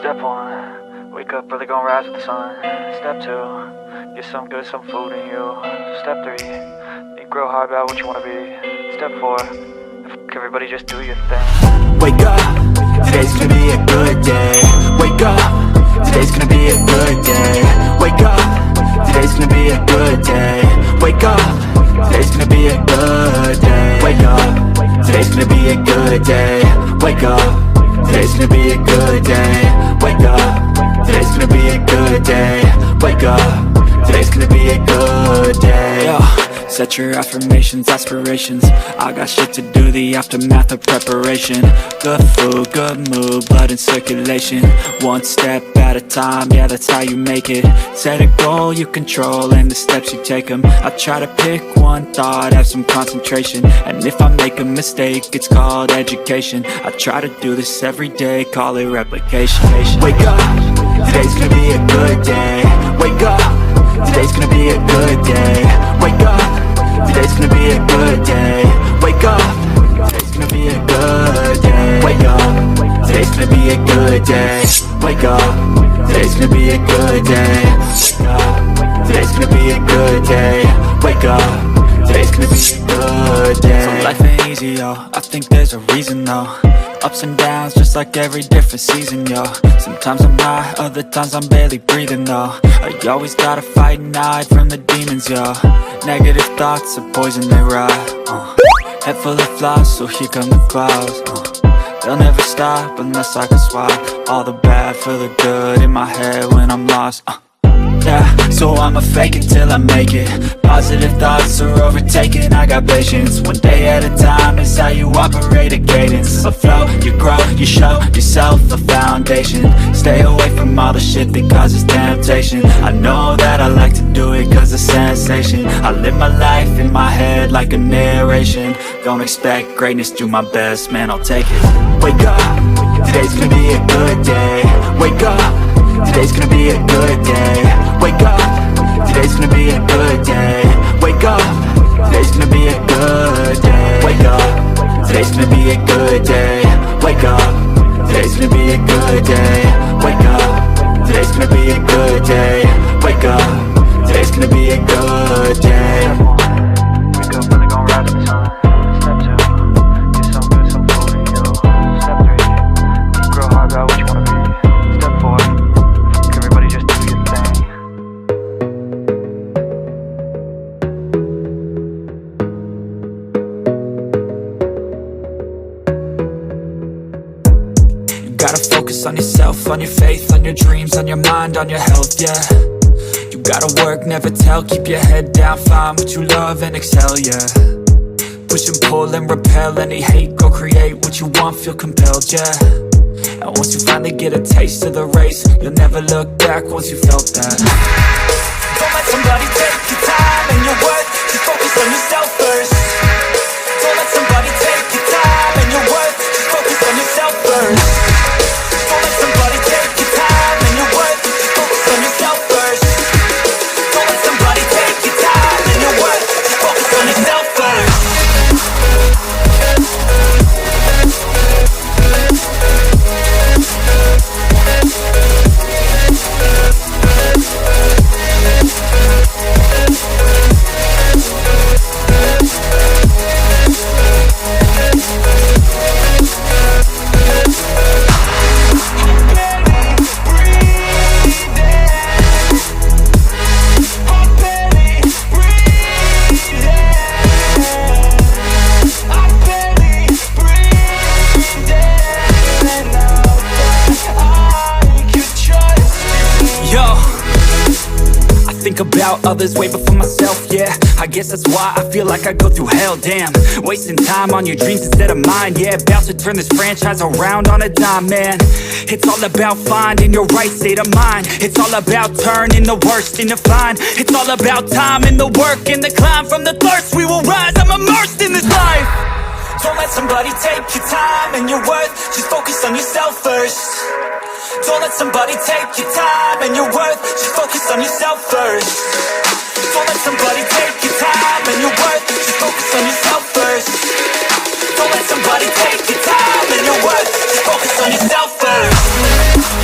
Step 1, wake up early, gonna rise with the sun. Step 2, get some good, some food in you. Step 3, think real hard about what you wanna be. Step 4, everybody just do your thing. Wake up, today's gonna be a good day. Wake up, today's gonna be a good day. Wake up, today's gonna be a good day. Wake up, today's gonna be a good day. Wake up, today's gonna be a good day. Wake up, today's gonna be a good day. Wake up, today's gonna be a good day. Wake up, today's gonna be a good day. Yo, set your affirmations, aspirations. I got shit to do, the aftermath of preparation. Good food, good mood, blood in circulation. One step at a time, yeah, that's how you make it. Set a goal you control and the steps you take them. I try to pick one thought, have some concentration. And if I make a mistake, it's called education. I try to do this every day, call it replication. Wake up, today's gonna be a good day. Wake up, today's gonna be a good day. Wake up, today's gonna be a good day. Wake up, today's gonna be a good day. Wake up, today's gonna be a good day. Wake up, today's gonna be a good day. Today's gonna be a good day. Wake up, today's gonna be a good day. So life ain't easy, yo, I think there's a reason though. Ups and downs, just like every different season, yo. Sometimes I'm high, other times I'm barely breathing, though. I always gotta fight and hide from the demons, yo. Negative thoughts are poison, they ride, Head full of flies, so here come the clouds, They'll never stop unless I can swap all the bad for the good in my head when I'm lost, Yeah, so I'ma fake it till I make it. Positive thoughts are overtaken, I got patience. One day at a time is how you operate a cadence. A flow, you grow, you show yourself a foundation. Stay away from all the shit that causes temptation. I know that I like to do it cause it's sensation. I live my life in my head like a narration. Don't expect greatness, do my best, man, I'll take it. Wake up, today's gonna be a good day. Wake up, today's gonna be a good day. Wake up, today's gonna be a good day. Wake up, today's gonna be a good day. Wake up, today's gonna be a good day. Wake up, today's gonna be a good day. Wake up, today's gonna be a good day. Wake up, today's gonna be a good day. Wake up early, gonna rise with the sun. Step 2, get some good, some food in you. Step 3, think real hard about what you wanna be. Step 4, everybody just do your thing. You gotta focus on yourself, on your faith, on your dreams, on your mind, on your health, yeah. You gotta work, never tell, keep your head down, find what you love and excel, yeah. Push and pull and repel any hate, go create what you want, feel compelled, yeah. And once you finally get a taste of the race, you'll never look back once you felt that. Don't let somebody take your time and your worth, just focus on yourself first. Don't let somebody take your time and your worth, just focus on yourself first. Don't let somebody take your time and your worth, just focus on yourself first. Don't let somebody take your time and your worth, just focus on yourself first. About others way before myself, yeah. I guess that's why I feel like I go through hell, damn. Wasting time on your dreams instead of mine, yeah. About to turn this franchise around on a dime, man. It's all about finding your right state of mind. It's all about turning the worst into fine. It's all about time and the work and the climb. From the thirst we will rise, I'm immersed in this life. Don't let somebody take your time and your worth, just focus on yourself first. Don't let somebody take your time and your worth, just focus on yourself first. Don't let somebody take your time and your worth, just focus on yourself first. Don't let somebody take your time and your worth, just focus on yourself first.